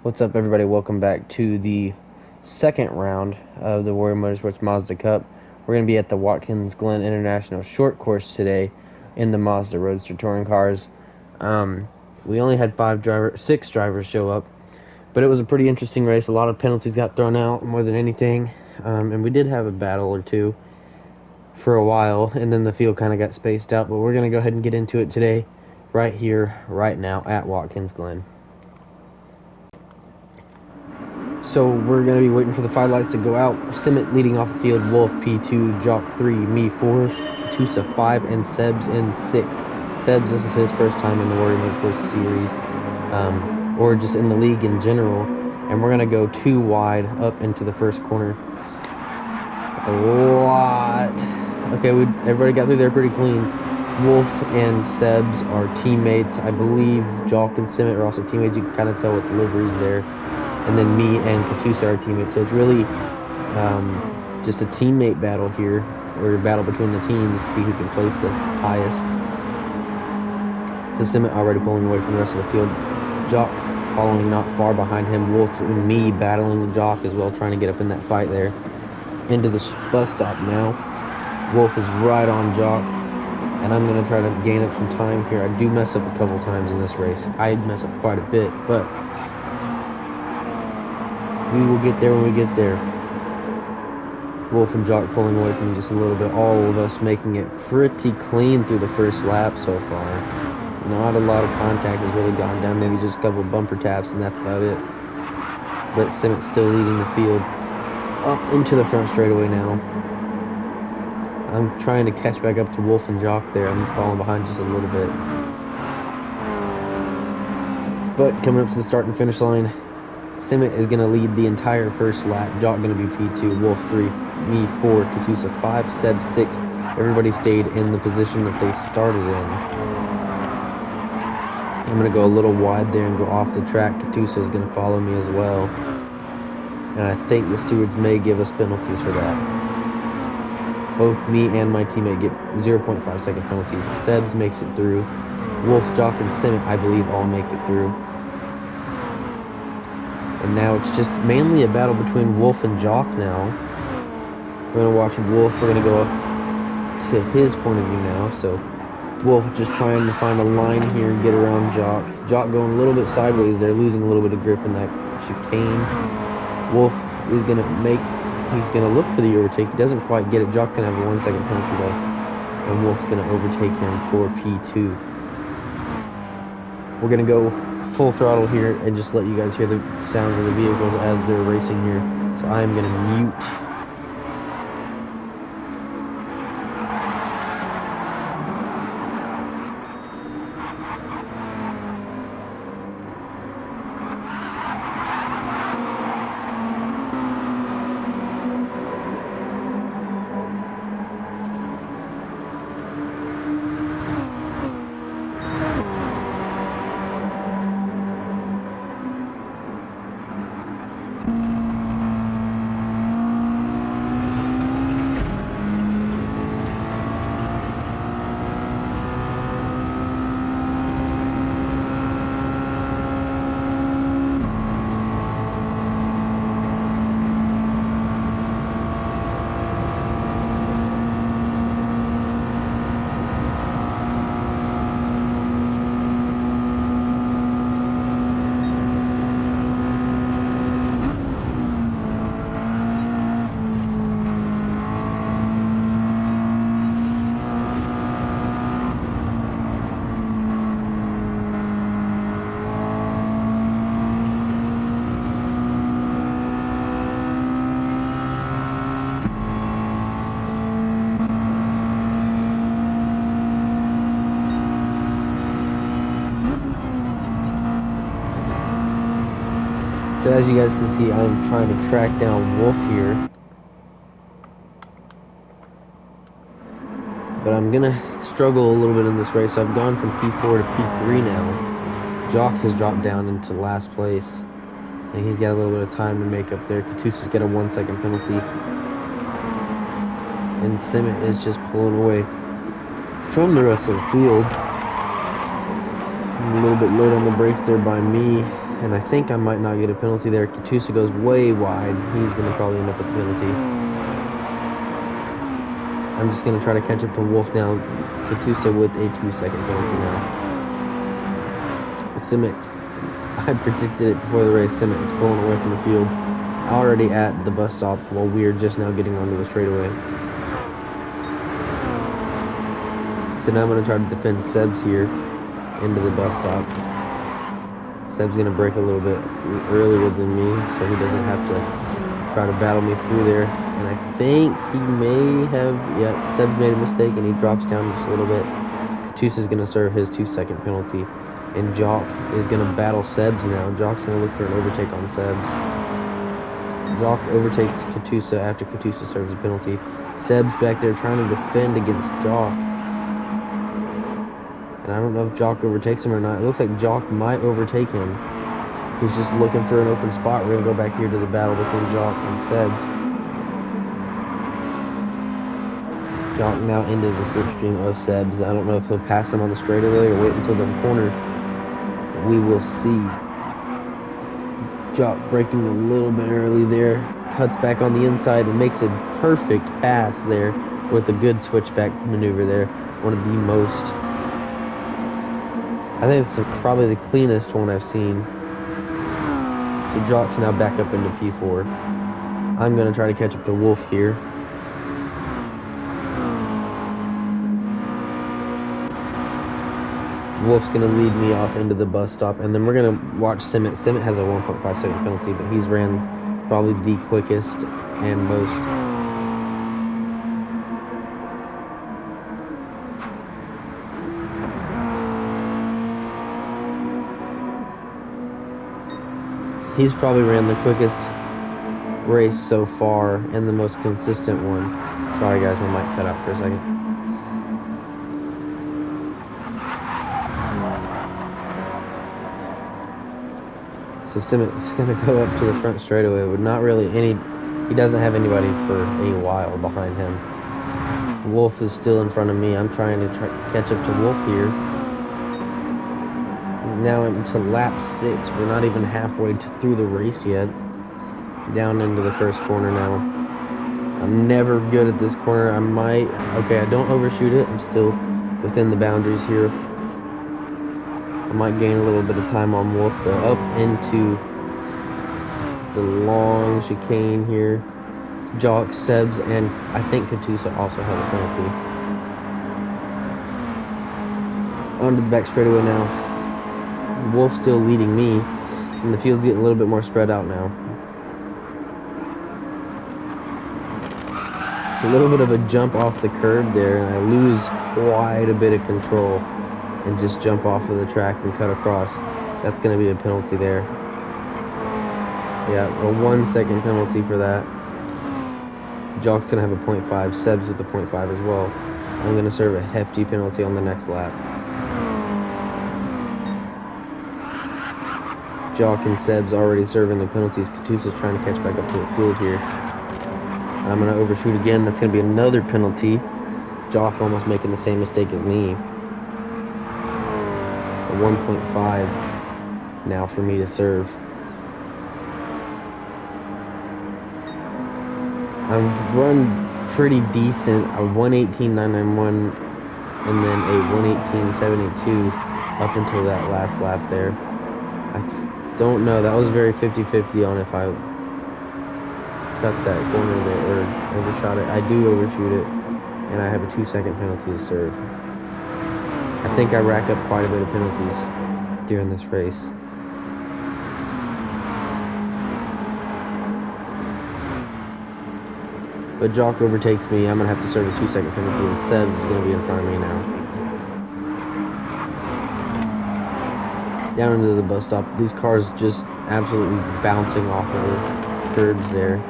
What's up, everybody? Welcome back to the second round of the Warrior Motorsports Mazda Cup. We're going to be at the Watkins Glen International Short Course today in the Mazda Roadster Touring Cars. We only had six drivers show up, but it was a pretty interesting race. A lot of penalties got thrown out more than anything, and we did have a battle or two for a while, and then the field kind of got spaced out. But we're going to go ahead and get into it today, right here, right now at Watkins Glen. So we're going to be waiting for the 5 lights to go out. Simmet leading off the field, Wolf P2, Jock 3, me 4, Katusa 5, and Sebs in 6. Sebs, this is his first time in the Warrior Motorsports Series, or just in the league in general. And we're going to go 2 wide up into the first corner. Okay, everybody got through there pretty clean. Wolf and Sebs are teammates. I believe Jock and Simmet are also teammates. You can kind of tell with the liveries there. And then me and Katusa are teammates. So it's really just a teammate battle here, or a battle between the teams to see who can place the highest. So Simmet already pulling away from the rest of the field. Jock following not far behind him. Wolf and me battling Jock as well, trying to get up in that fight there. Into the bus stop now. Wolf is right on Jock, and I'm going to try to gain up some time here. I do mess up a couple times in this race. I mess up quite a bit, but we will get there when we get there. Wolf and Jock pulling away from just a little bit. All of us making it pretty clean through the first lap so far. Not a lot of contact has really gone down. Maybe just a couple of bumper taps, and that's about it. But Simmet's still leading the field up into the front straightaway now. I'm trying to catch back up to Wolf and Jock there. I'm falling behind just a little bit. But coming up to the start and finish line, Simmet is going to lead the entire first lap. Jock going to be P2, Wolf 3, me 4, Katusa 5, Seb 6. Everybody stayed in the position that they started in. I'm going to go a little wide there and go off the track. Katusa is going to follow me as well. And I think the stewards may give us penalties for that. Both me and my teammate get 0.5 second penalties. Sebs makes it through. Wolf, Jock, and Simmet, I believe, all make it through. And now it's just mainly a battle between Wolf and Jock now. We're going to watch Wolf. We're going to go up to his point of view now. So Wolf just trying to find a line here and get around Jock. Jock going a little bit sideways there, losing a little bit of grip in that chicane. Wolf is going to look for the overtake. He doesn't quite get it. Jock can have a 1 second penalty though. And Wolf's going to overtake him for P2. We're going to go full throttle here and just let you guys hear the sounds of the vehicles as they're racing here. So I am going to mute. So as you guys can see, I'm trying to track down Wolf here. But I'm going to struggle a little bit in this race. So I've gone from P4 to P3 now. Jock has dropped down into last place. And he's got a little bit of time to make up there. Katusa's got a 1 second penalty. And Simmet is just pulling away from the rest of the field. I'm a little bit late on the brakes there by me. And I think I might not get a penalty there. Katusa goes way wide. He's going to probably end up with the penalty. I'm just going to try to catch up to Wolf now. Katusa with a 2-second penalty now. Simic, I predicted it before the race. Simic is pulling away from the field. Already at the bus stop while we are just now getting onto the straightaway. So now I'm going to try to defend Sebs here into the bus stop. Seb's going to brake a little bit earlier than me, so he doesn't have to try to battle me through there. And I think he may have, yeah, Seb's made a mistake and he drops down just a little bit. Katusa's going to serve his 2-second penalty. And Jock is going to battle Sebs now. Jock's going to look for an overtake on Sebs. Jock overtakes Katusa after Katusa serves a penalty. Seb's back there trying to defend against Jock. And I don't know if Jock overtakes him or not. It looks like Jock might overtake him. He's just looking for an open spot. We're going to go back here to the battle between Jock and Sebs. Jock now into the slipstream of Sebs. I don't know if he'll pass him on the straightaway or wait until the corner. We will see. Jock braking a little bit early there. Cuts back on the inside and makes a perfect pass there with a good switchback maneuver there. One of the most... I think it's probably the cleanest one I've seen. So Jock's now back up into P4. I'm going to try to catch up to Wolf here. Wolf's going to lead me off into the bus stop, and then we're going to watch Simic. Simic has a 1.5-second penalty, but he's ran probably the quickest and most. He's probably ran the quickest race so far and the most consistent one. Sorry guys, my mic cut out for a second. So Simic's going to go up to the front straightaway with not really any... He doesn't have anybody for a while behind him. Wolf is still in front of me. I'm trying to catch up to Wolf here. Now into lap 6. We're not even halfway through the race yet. Down into the first corner now. I'm never good at this corner. I might... Okay, I don't overshoot it. I'm still within the boundaries here. I might gain a little bit of time on Wolf, though. Up into the long chicane here. Jock, Sebs, and I think Katusa also have a penalty. Onto the back straightaway now. Wolf still leading me, and the field's getting a little bit more spread out now. A little bit of a jump off the curb there, and I lose quite a bit of control. And just jump off of the track and cut across. That's going to be a penalty there. Yeah, a 1-second penalty for that. Jock's going to have a 0.5. Sebs with a 0.5 as well. I'm going to serve a hefty penalty on the next lap. Jock and Sebs already serving the penalties. Katusa's trying to catch back up to the field here. I'm going to overshoot again. That's going to be another penalty. Jock almost making the same mistake as me. 1.5 now for me to serve. I've run pretty decent. A 1:18.991 and then a 1:18.782 up until that last lap there. I don't know. That was very 50-50 on if I cut that corner there or overshot it. I do overshoot it, and I have a 2-second penalty to serve. I think I rack up quite a bit of penalties during this race. But Jock overtakes me. I'm going to have to serve a 2-second penalty, and Sebs is going to be in front of me now. Down into the bus stop. These cars just absolutely bouncing off of the curbs there.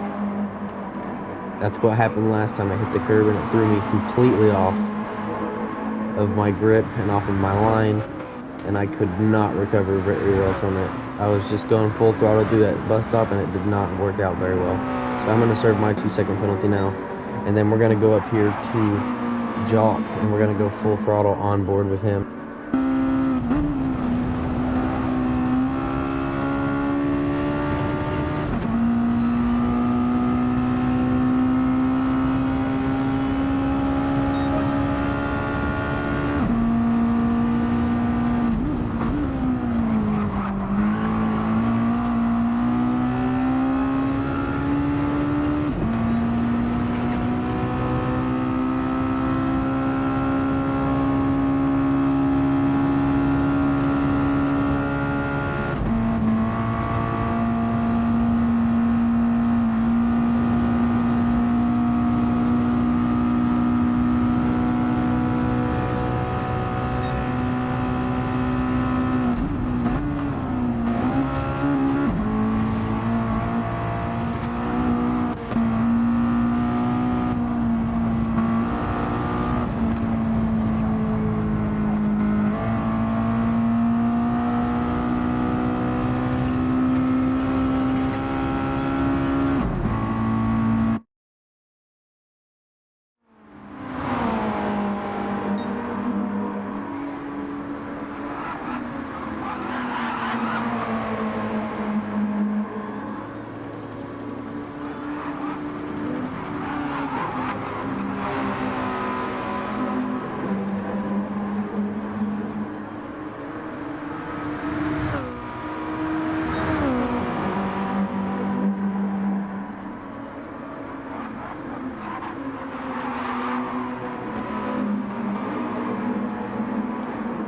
That's what happened last time I hit the curb, and it threw me completely off of my grip and off of my line, and I could not recover very well from it. I was just going full throttle through that bus stop, and it did not work out very well. So I'm going to serve my 2-second penalty now, and then we're going to go up here to Jock, and we're going to go full throttle on board with him.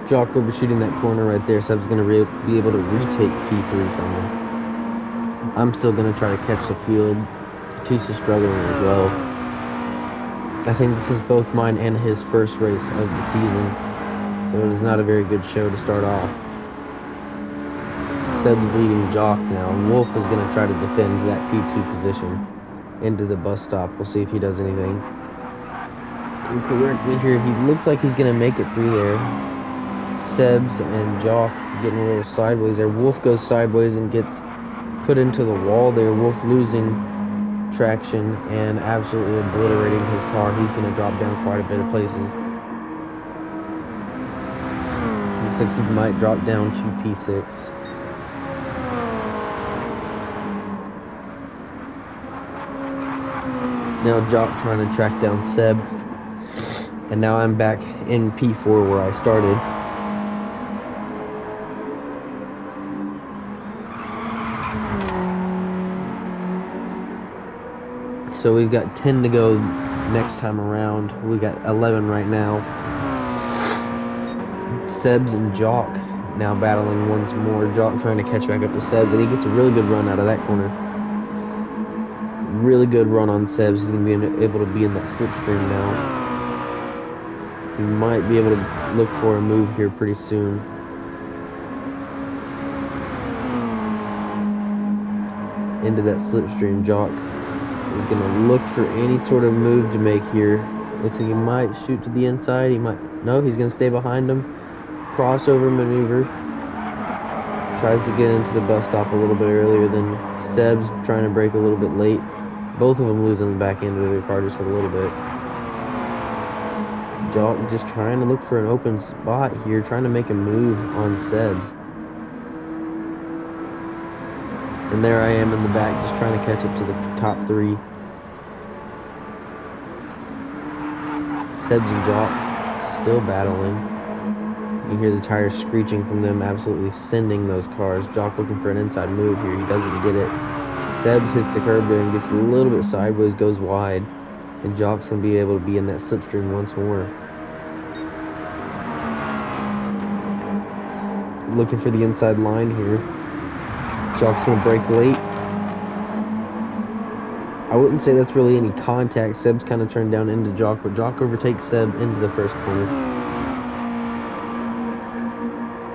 Jock overshooting that corner right there, so I was going to be able to retake P3 from him. I'm still going to try to catch the field. Katusa's struggling as well. I think this is both mine and his first race of the season, so it is not a very good show to start off. Seb's leading Jock now. Wolf is going to try to defend that P2 position into the bus stop. We'll see if he does anything incorrectly here. He looks like he's going to make it through there. Seb's and Jock getting a little sideways there. Wolf goes sideways and gets put into the wall there. Wolf losing traction and absolutely obliterating his car. He's going to drop down quite a bit of places. Looks like he might drop down to P6. Now Jock trying to track down Seb. And now I'm back in P4 where I started. So we've got 10 to go next time around. We got 11 right now. Sebs and Jock now battling once more. Jock trying to catch back up to Sebs, and he gets a really good run out of that corner. Really good run on Sebs. He's going to be able to be in that slipstream now. He might be able to look for a move here pretty soon. Into that slipstream, Jock is going to look for any sort of move to make here. Looks like he might shoot to the inside. He might. No, he's going to stay behind him. Crossover maneuver. Tries to get into the bus stop a little bit earlier than Seb's, trying to brake a little bit late. Both of them losing the back end of their car just a little bit. Jock just trying to look for an open spot here, trying to make a move on Seb's. And there I am in the back, just trying to catch up to the top three. Seb's and Jock still battling. You hear the tires screeching from them, absolutely sending those cars. Jock looking for an inside move here. He doesn't get it. Seb's hits the curb there and gets a little bit sideways, goes wide. And Jock's going to be able to be in that slipstream once more. Looking for the inside line here. Jock's going to brake late. I wouldn't say that's really any contact. Seb's kind of turned down into Jock, but Jock overtakes Seb into the first corner.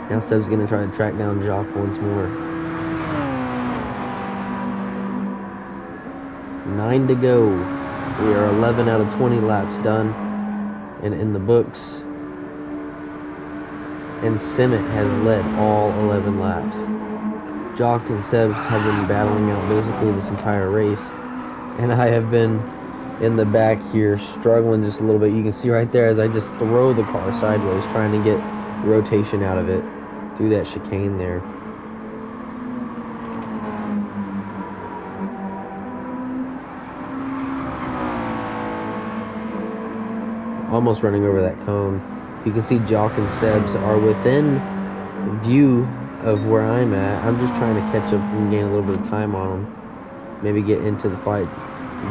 Now Seb's going to try to track down Jock once more. 9 to go. We are 11 out of 20 laps done and in the books. And Simmet has led all 11 laps. Jock and Sebs have been battling out basically this entire race. And I have been in the back here struggling just a little bit. You can see right there as I just throw the car sideways, trying to get rotation out of it through that chicane there. Almost running over that cone. You can see Jock and Sebs are within view of where I'm at. I'm just trying to catch up and gain a little bit of time on them. Maybe get into the fight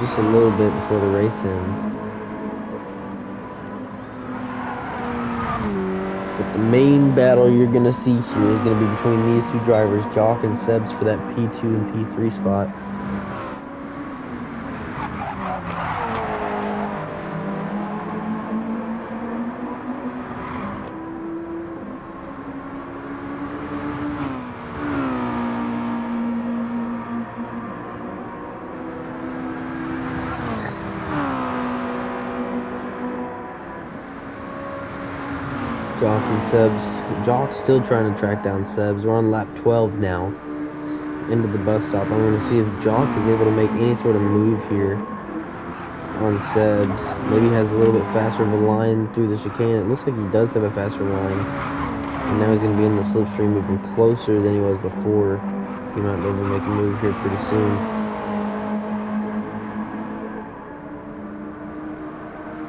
just a little bit before the race ends. But the main battle you're going to see here is going to be between these two drivers, Jock and Sebs, for that P2 and P3 spot. Jock and Sebs. Jock's still trying to track down Sebs. We're on lap 12 now. Into the bus stop. I'm going to see if Jock is able to make any sort of move here on Sebs. Maybe he has a little bit faster of a line through the chicane. It looks like he does have a faster line. And now he's going to be in the slipstream, moving closer than he was before. He might be able to make a move here pretty soon.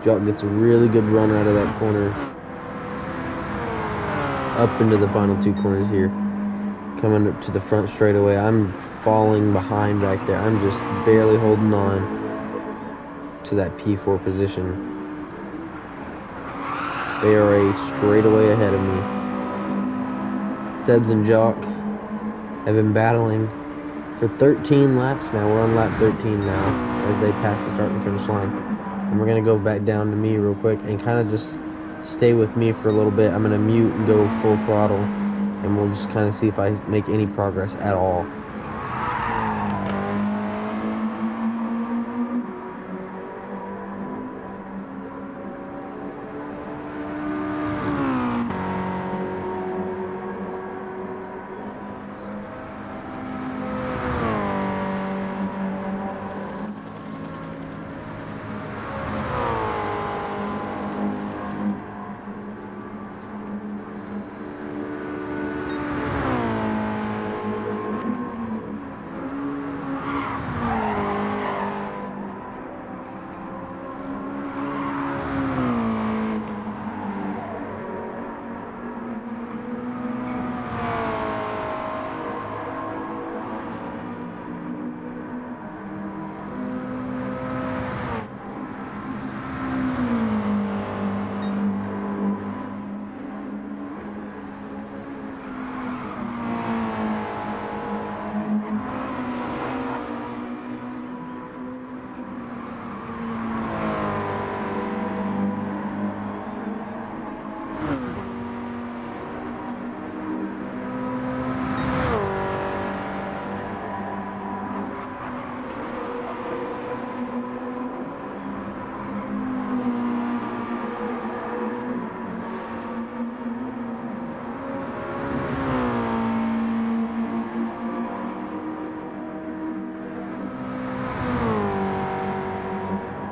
Jock gets a really good run out of that corner. Up into the final two corners here. Coming up to the front straightaway. I'm falling behind back there. I'm just barely holding on to that P4 position. They are a straightaway ahead of me. Sebs and Jock have been battling for 13 laps now. We're on lap 13 now as they pass the start and finish line. And we're going to go back down to me real quick and kind of just stay with me for a little bit. I'm going to mute and go full throttle, and we'll just kind of see if I make any progress at all.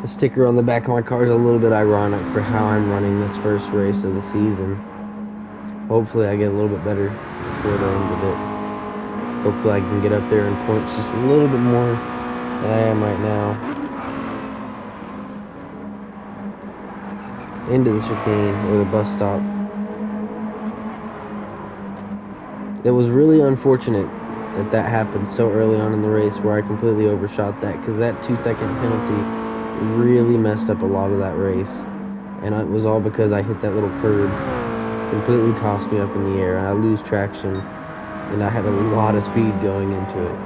The sticker on the back of my car is a little bit ironic for how I'm running this first race of the season. Hopefully I get a little bit better before the end of it. Hopefully I can get up there in points just a little bit more than I am right now. Into the chicane or the bus stop. It was really unfortunate that happened so early on in the race where I completely overshot that, because that 2-second penalty really messed up a lot of that race, and it was all because I hit that little curb. Completely tossed me up in the air, and I lose traction, and I had a lot of speed going into it.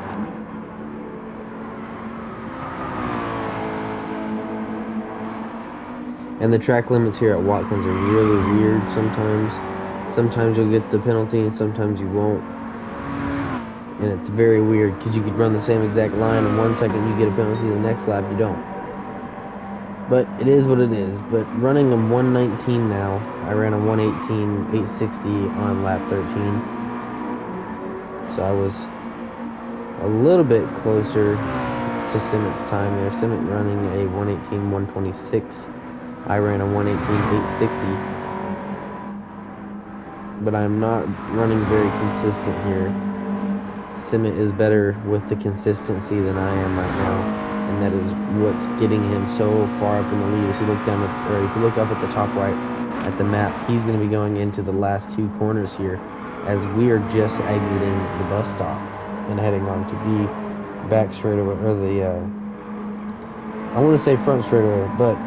And the track limits here at Watkins are really weird sometimes. Sometimes you'll get the penalty and sometimes you won't. And it's very weird because you could run the same exact line and 1 second you get a penalty, the next lap you don't. But it is what it is. But running a 119 now, I ran a 118.860 on lap 13. So I was a little bit closer to Simmett's time there. Simmett running a 118.126. I ran a 118.860. But I'm not running very consistent here. Simmett is better with the consistency than I am right now, and that is what's getting him so far up in the lead. If you look down at, or if you look up at the top right at the map, he's going to be going into the last two corners here, as we are just exiting the bus stop and heading on to the back straightaway, or the I want to say front straightaway, but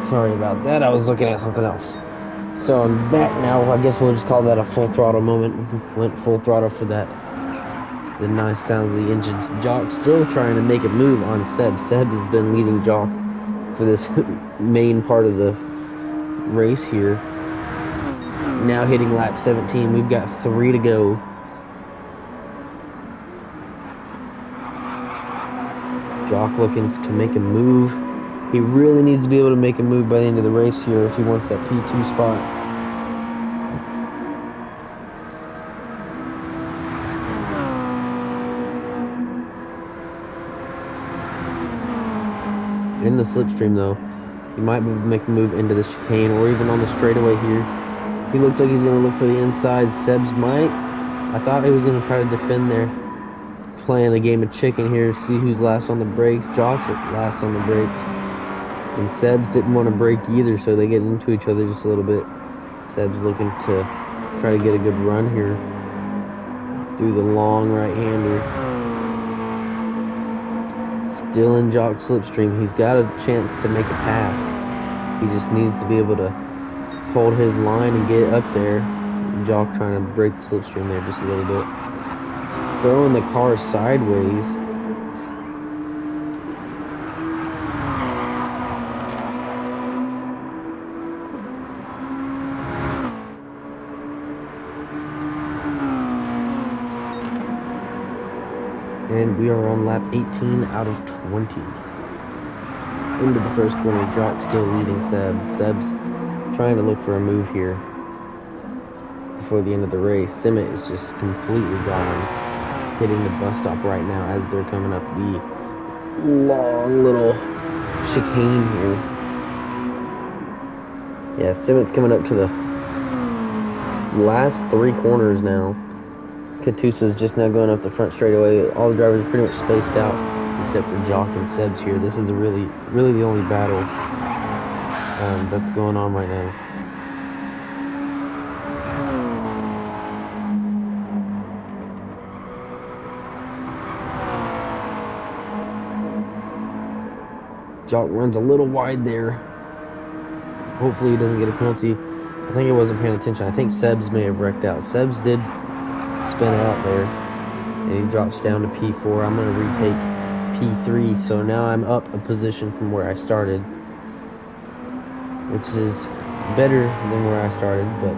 Sorry about that. I was looking at something else. So I'm back now. I guess we'll just call that a full throttle moment. Went full throttle for that. The nice sounds of the engines. Jock still trying to make a move on Seb. Seb has been leading Jock for this main part of the race here. Now hitting lap 17. We've got 3 to go. Jock looking to make a move. He really needs to be able to make a move by the end of the race here if he wants that P2 spot. In the slipstream though, he might make a move into the chicane or even on the straightaway here. He looks like he's going to look for the inside. Seb's might. I thought he was going to try to defend there. Playing a game of chicken here, see who's last on the brakes. Jock's last on the brakes. And Seb's didn't want to brake either, so they get into each other just a little bit. Seb's looking to try to get a good run here through the long right-hander. Still in Jock's slipstream. He's got a chance to make a pass. He just needs to be able to hold his line and get up there. Jock trying to break the slipstream there just a little bit. Just throwing the car sideways. And we are on lap 18 out of 20. Into the first corner, Jock still leading Seb. Seb's trying to look for a move here before the end of the race. Simmet is just completely gone. Hitting the bus stop right now as they're coming up the long little chicane here. Yeah, Simmet's coming up to the last 3 corners now. Katusa's just now going up the front straightaway. All the drivers are pretty much spaced out except for Jock and Seb's here. This is the really the only battle that's going on right now. Jock runs a little wide there. Hopefully he doesn't get a penalty. I think he wasn't paying attention. I think Seb's may have wrecked out. Seb's did spin out there, and he drops down to P4. I'm going to retake P3, so now I'm up a position from where I started, which is better than where I started, but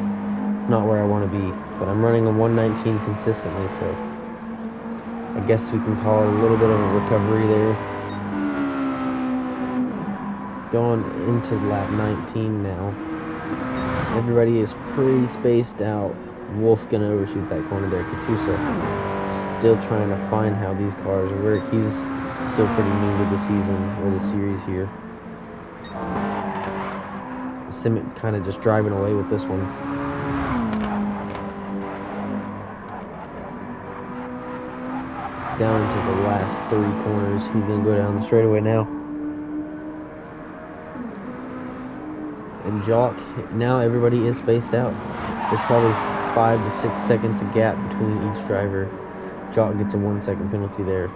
it's not where I want to be. But I'm running a 119 consistently, so I guess we can call it a little bit of a recovery there. Going into lap 19 now. Everybody is pretty spaced out. Wolf gonna overshoot that corner there. Katusa still trying to find how these cars work. He's still pretty new to the season or the series here. Simmet kind of just driving away with this one. Down to the last 3 corners. He's gonna go down the straightaway now. And Jock, now everybody is spaced out. There's probably 5 to 6 seconds of gap between each driver. Jock gets a 1 second penalty there.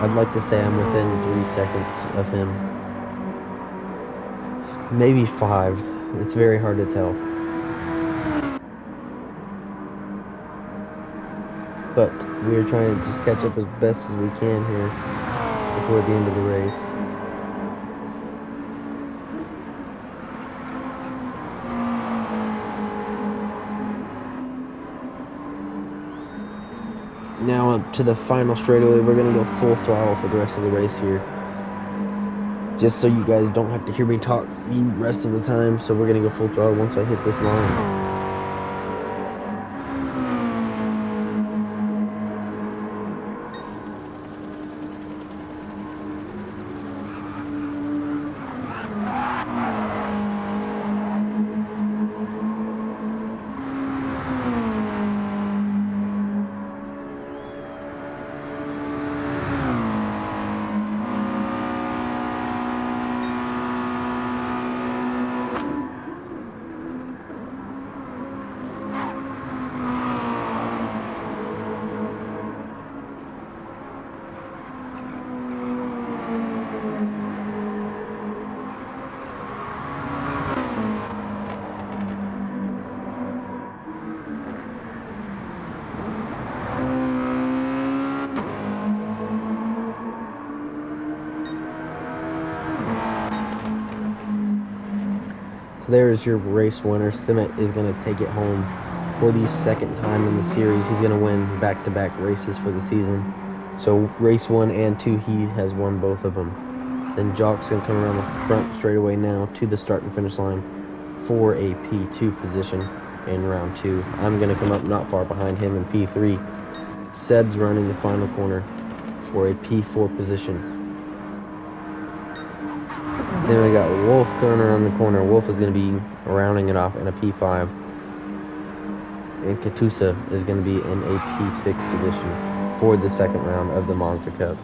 I'd like to say I'm within 3 seconds of him. Maybe 5. It's very hard to tell. But we're trying to just catch up as best as we can here before the end of the race. Now up to the final straightaway. We're going to go full throttle for the rest of the race here. Just so you guys don't have to hear me talk the rest of the time. So we're going to go full throttle once I hit this line. there's your race winner. Simmet is going to take it home for the second time in the series. He's going to win back-to-back races for the season. So race 1 and 2, he has won both of them. Then Jock's going to come around the front straightaway now to the start and finish line for a P2 position in round 2. I'm going to come up not far behind him in P3. Seb's running the final corner for a P4 position. Then we got Wolf coming around the corner. Wolf is going to be rounding it off in a P5. And Katusa is going to be in a P6 position for the second round of the Mazda Cup.